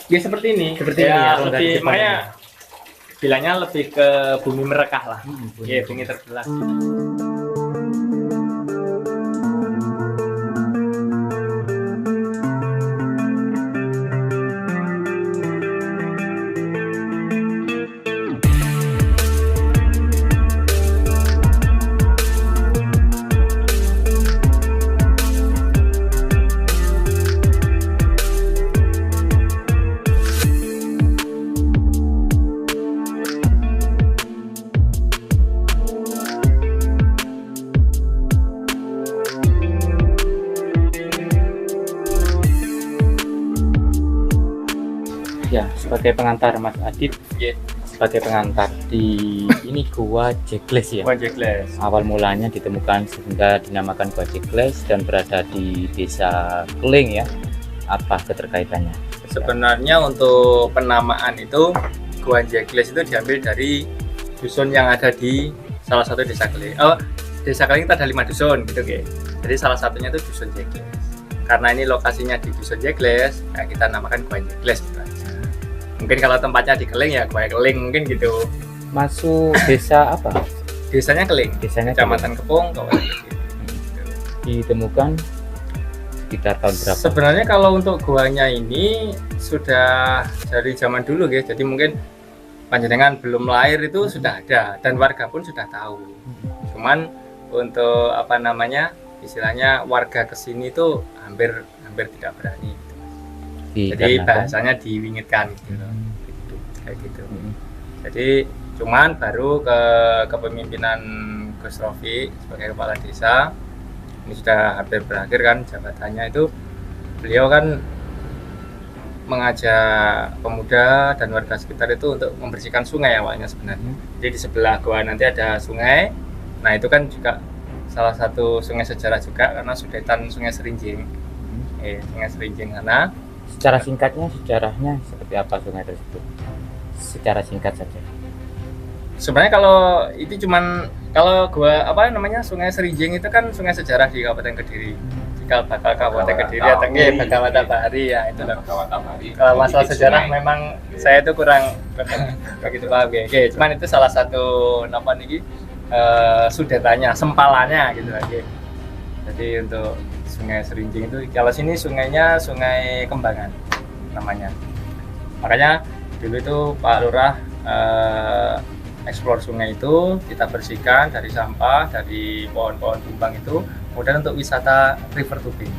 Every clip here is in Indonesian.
Ya seperti ini. Seperti ini ya, kalau dari lebih, Jepang makanya bilangnya lebih ke bumi merekah lah. bumi Bumi terbelah. ya sebagai pengantar Mas Adit, Yeah. sebagai pengantar di ini Gua Jekles ya. Wajah glass. Awal mulanya ditemukan sehingga dinamakan Gua Jekles dan berada di desa Keling ya. Apa keterkaitannya? Sebenarnya untuk penamaan itu Gua Jekles itu diambil dari dusun yang ada di salah satu desa Keling. Oh, desa Keling itu ada 5 dusun gitu, guys. Jadi salah satunya itu dusun Jekles. Karena ini lokasinya di dusun Jekles, ya kita namakan Gua Jekles gitu aja. Mungkin kalau tempatnya di Keling ya Gua Keling mungkin gitu. Masuk desa apa? Desanya Keling, Desanya Kecamatan Kepung, Kabupaten Kediri. ditemukan sekitar tahun berapa? Sebenarnya kalau untuk guanya ini sudah dari zaman dulu guys. Jadi mungkin panjenengan belum lahir itu sudah ada dan warga pun sudah tahu. Cuman untuk apa namanya istilahnya warga kesini itu hampir tidak berani. Jadi Dikarenakan- bahasanya diwingitkan gitu loh. Kayak gitu. Hmm. Jadi cuman baru ke kepemimpinan Gus Rofi sebagai kepala desa ini sudah hampir berakhir kan jabatannya itu, beliau kan mengajak pemuda dan warga sekitar itu untuk membersihkan sungai awalnya sebenarnya. Jadi di sebelah gua nanti ada sungai. Nah itu kan juga salah satu sungai sejarah juga karena sudetan Sungai Serinjing. Sungai Serinjing sana. Secara singkatnya sejarahnya seperti apa sungai tersebut? Secara singkat saja. Sebenarnya kalau itu cuman kalau gua apa namanya Sungai Serinjing itu kan sungai sejarah di Kabupaten Kediri. Cikal bakal Kabupaten Kediri atau Bagawata Bahari ya itu loh. Kalau masalah sejarah memang saya itu kurang begitu paham ya. Oke, cuman itu salah satu apa nih sudetannya, sempalannya gitu lagi. Jadi untuk Sungai Serinjing itu kalau sini sungainya Sungai Kembangan namanya. Makanya dulu itu Pak Lurah eksplor sungai itu kita bersihkan dari sampah, dari pohon-pohon tumbang itu, kemudian untuk wisata river tubing.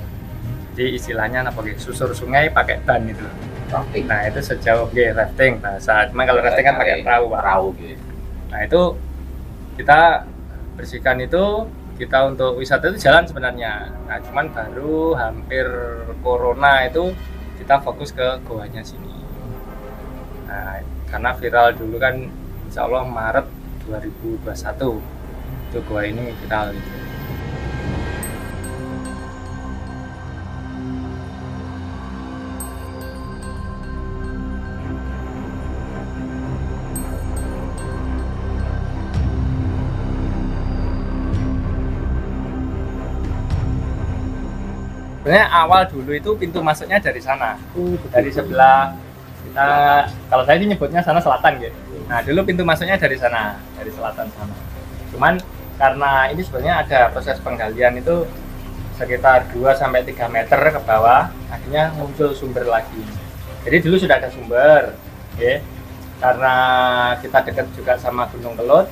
Jadi istilahnya apa gitu, susur sungai pakai ban itu. Rafting. Nah itu sejauh rafting bahasa. Cuma kalau rafting kan pakai perahu, Pak. Perahu gitu. Nah itu kita bersihkan itu, kita untuk wisata itu jalan sebenarnya. Nah cuman baru hampir corona itu kita fokus ke goanya sini. Nah karena viral dulu kan Insya Allah Maret 2021 itu gua ini viral gitu. Sebenarnya awal dulu itu pintu masuknya dari sana, dari sebelah kita, kalau saya sih nyebutnya sana selatan gitu. Nah dulu pintu masuknya dari sana, dari selatan sana. Cuman karena ini sebenarnya ada proses penggalian itu sekitar 2-3 meter ke bawah, akhirnya muncul sumber lagi. Jadi dulu sudah ada sumber, ya. Karena kita dekat juga sama Gunung Kelut,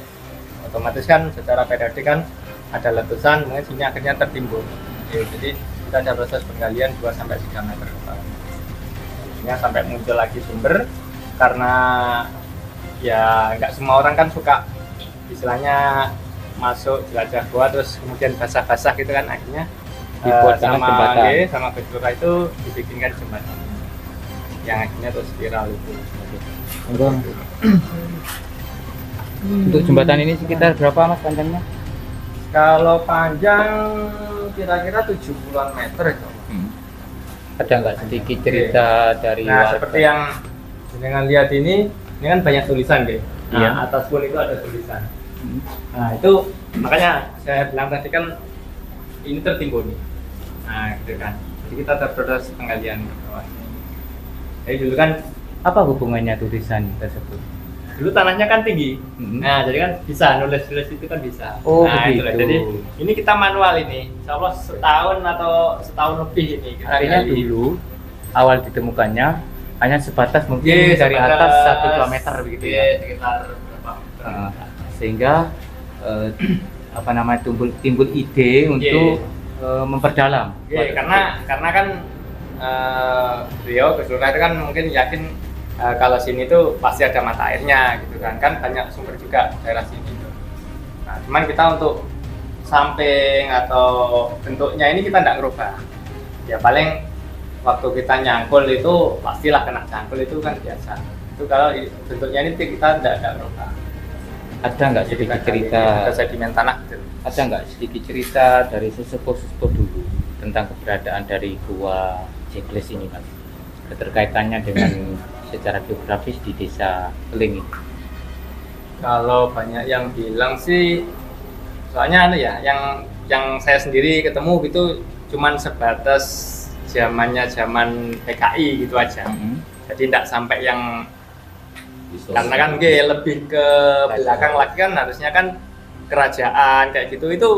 otomatis kan secara periodik kan ada letusan, mungkin sini akhirnya tertimbun. Ya, jadi kita ada proses penggalian 2-3 meter ke bawah. Akhirnya sampai muncul lagi sumber, karena ya nggak semua orang kan suka istilahnya masuk jelajah gua terus kemudian basah-basah gitu kan, akhirnya Dibuatkan jembatan. sama Gus Lurah itu dibikinkan jembatan yang akhirnya terus viral itu. Untuk jembatan ini sekitar berapa Mas panjangnya? Kalau panjang kira-kira 70-an meter itu. Ada nggak sedikit cerita dari Nah warga? seperti yang dengan lihat ini kan banyak tulisan deh. Nah, Iya. atas pun itu ada tulisan. Nah itu makanya saya bilang tadi kan ini tertimbun nih. Nah gitu kan. Jadi kita ada proses penggalian ke bawah. Jadi dulu kan Apa hubungannya tulisan tersebut? dulu tanahnya kan tinggi. Mm-hmm. Nah, jadi kan bisa nulis-nulis itu kan bisa. Oh, nah, begitu. itulah. Jadi ini kita manual ini. Insya Allah setahun atau setahun lebih ini kita Artinya gali. dulu awal ditemukannya hanya sebatas mungkin Iya, dari sebatas, atas 1 kilometer begitu ya. Sekitar berapa meter. Sehingga apa namanya timbul ide untuk memperdalam. Iya, karena kan beliau Gus Lurah itu kan mungkin yakin kalau sini tuh pasti ada mata airnya gitu kan banyak sumber juga daerah sini tuh. Nah, cuman kita untuk samping atau bentuknya ini kita nggak ngerubah. Ya paling waktu kita nyangkul itu pastilah kena cangkul itu kan biasa. Itu kalau bentuknya ini kita nggak ngerubah. Ada nggak sedikit cerita? Ada sedimen tanah gitu. Ada nggak sedikit cerita dari sesepuh dulu tentang keberadaan dari gua Jekles ini, Mas? Keterkaitannya dengan secara geografis di desa Keling ini. Kalau banyak yang bilang sih, soalnya yang saya sendiri ketemu gitu cuman sebatas zaman PKI gitu aja. Jadi tidak sampai yang karena kan lebih ke belakang lagi kan harusnya kan kerajaan kayak gitu itu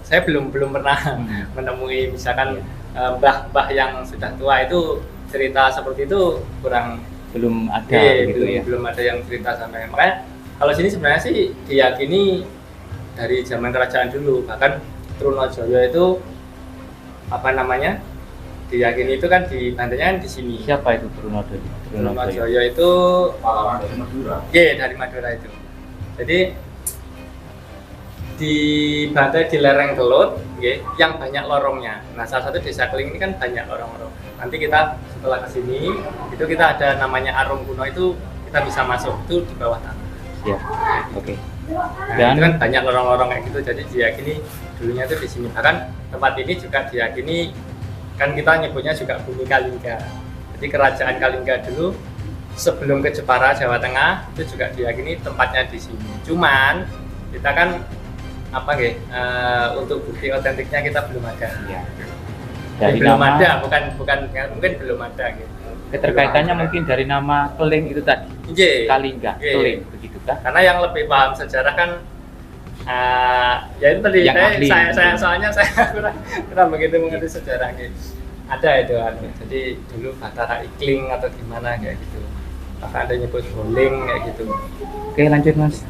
saya belum pernah menemui misalkan mbah-mbah yang sudah tua itu cerita seperti itu belum ada gitu ya. Belum ada yang cerita sampai makanya kalau sini sebenarnya sih diyakini dari zaman kerajaan dulu bahkan Trunojoyo itu apa namanya diyakini itu kan di bantainya di sini. Siapa itu Trunojoyo? Trunojoyo itu pahlawan dari Madura. Dari Madura itu. Jadi di bantai di lereng Kelut, yang banyak lorongnya. Nah, salah satu desa Keling ini kan banyak lorong-lorong. Nanti kita setelah kesini, itu kita ada namanya Arum Kuno itu kita bisa masuk itu di bawah tanah. Ya, oke. Nah, Dan itu kan banyak lorong-lorong kayak gitu. Jadi diyakini dulunya itu di sini. Bahkan tempat ini juga diyakini kan kita nyebutnya juga Bumi Kalingga. Jadi kerajaan Kalingga dulu sebelum ke Jepara Jawa Tengah itu juga diyakini tempatnya di sini. Cuman kita kan untuk bukti otentiknya kita belum ada. ya. Dari belum nama, ada, bukan mungkin belum ada gitu. keterkaitannya mungkin dari nama Keling itu tadi. Kalingga, Keling, begitu kan? Karena yang lebih paham sejarah kan ya itu tadi saya soalnya saya kurang begitu mengerti sejarah gitu. Ada itu jadi dulu Batara Ikling atau gimana kayak gitu. Bahkan ada nyebut Boling kayak gitu. Oke, lanjut Mas.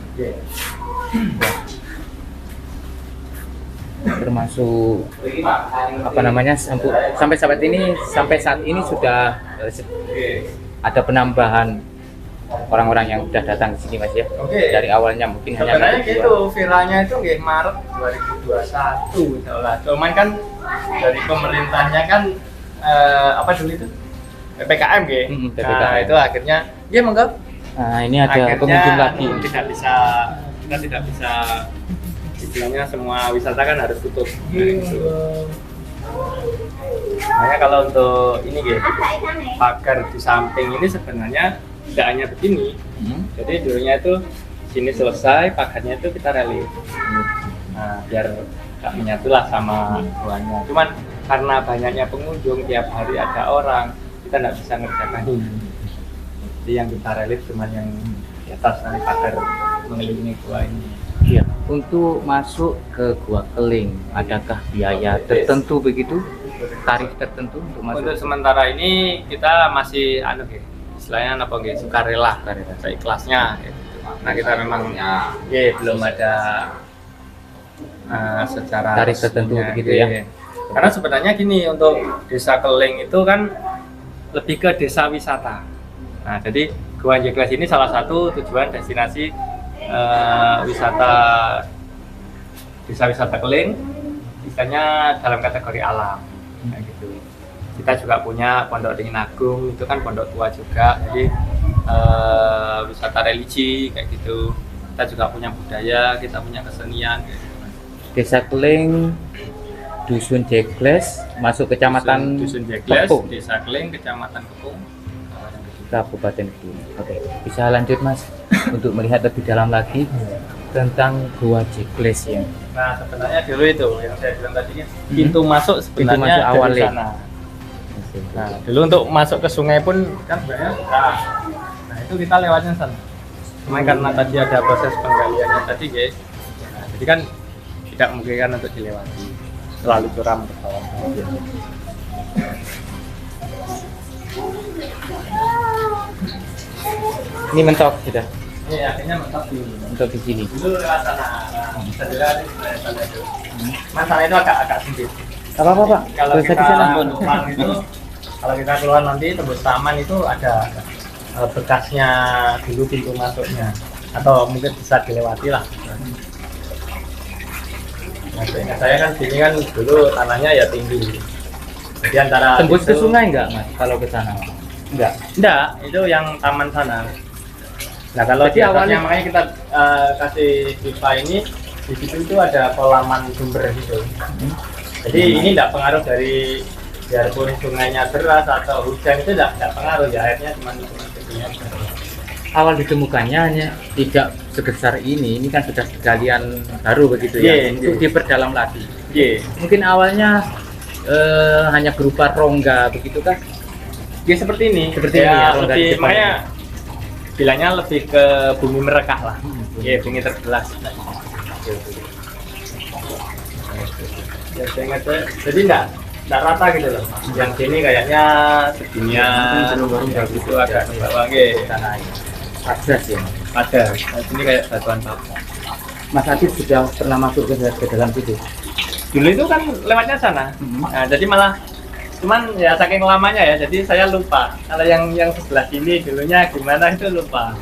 Termasuk apa namanya sampai saat ini sudah ada penambahan orang-orang yang sudah datang ke sini Mas ya. Dari awalnya mungkin sebenarnya hanya gitu viralnya itu Maret 2021 insyaallah. Cuman kan dari pemerintahnya kan apa dulu itu PPKM Nah, itu akhirnya monggo. Nah, ini ada pengunjung lagi. Kita tidak bisa istilahnya semua wisata kan harus tutup. Makanya kalau untuk ini pagar di samping ini sebenarnya tidak hanya begini. Jadi dulunya itu sini selesai, pagarnya itu kita relief. Nah, biar nggak menyatulah sama guanya. Cuman karena banyaknya pengunjung tiap hari ada orang, kita nggak bisa ngerjakan ini. Jadi yang kita relief cuma yang di atas nanti pagar mengelilingi gua ini. Iya. Untuk masuk ke Gua Keling, adakah biaya tertentu begitu? Tarif tertentu untuk masuk? Untuk sementara ini kita masih istilahnya sukarela, seikhlasnya gitu. Nah, kita memang belum ada secara tarif tertentu begitu ya. Karena sebenarnya gini, untuk Desa Keling itu kan lebih ke desa wisata. Nah, jadi Gua Jekles ini salah satu tujuan destinasi desa wisata Keling, misalnya dalam kategori alam, kayak gitu. Kita juga punya Pondok Ringin Agung, itu kan pondok tua juga, jadi wisata religi kayak gitu. Kita juga punya budaya, kita punya kesenian. Kayak gitu. Desa Keling, Dusun Jekles, masuk kecamatan Dusun Jekles, Kepung. Desa Keling, Kecamatan Kepung, Kabupaten Kediri. Oke, bisa lanjut Mas untuk melihat lebih dalam lagi tentang Gua Jekles ya. Nah, sebenarnya dulu itu yang saya bilang tadi pintu masuk sebenarnya masuk awal dari sana. Nah, dulu untuk masuk ke sungai pun kan sebenarnya nah itu kita lewatnya sana. Cuma karena tadi ada proses penggaliannya tadi guys, nah, jadi kan tidak memungkinkan untuk dilewati, terlalu curam ke bawah. Ini mentok sudah. Ini akhirnya mentok Mentok di sini. dulu lewat sana. Nah, bisa dilihat di sana itu. Mas sana itu agak sempit. Apa Pak? Kalau Bisa kita di sana. keluar itu, kalau kita keluar nanti tembus taman itu ada bekasnya dulu pintu masuknya, atau mungkin bisa dilewati lah. Nah, seingat saya kan sini kan dulu tanahnya ya tinggi. Jadi antara Tembus ke itu- sungai enggak Mas kalau ke sana? Enggak. Enggak, itu yang taman sana. Nah kalau Jadi di atasnya awalnya- makanya kita kasih pipa ini, di situ itu ada kolaman sumber gitu. Jadi ini tidak pengaruh dari biarpun sungainya deras atau hujan itu tidak pengaruh ya, airnya cuma segini aja. Awal ditemukannya hanya tidak sebesar ini kan sudah sekalian baru begitu ya, Iya, untuk iya. diperdalam lagi. Iya, Mungkin awalnya hanya berupa rongga begitu kan? ya seperti ini. Seperti ini ya, rongga di lebih, depan makanya bilangnya lebih ke bumi merekah lah. Iya, bumi terbelah. Ya, saya ingat saya, jadi enggak rata gitu loh. Yang sini kayaknya seginian, yang itu agak ke bawah gitu. Tanah ini. Padas ya. Ada. Nah, sini kayak batuan papan. Mas Adit sudah pernah masuk ke dalam situ. Dulu itu kan lewatnya sana. Nah, jadi malah cuman ya saking lamanya ya, jadi saya lupa. Kalau yang sebelah sini dulunya gimana itu lupa.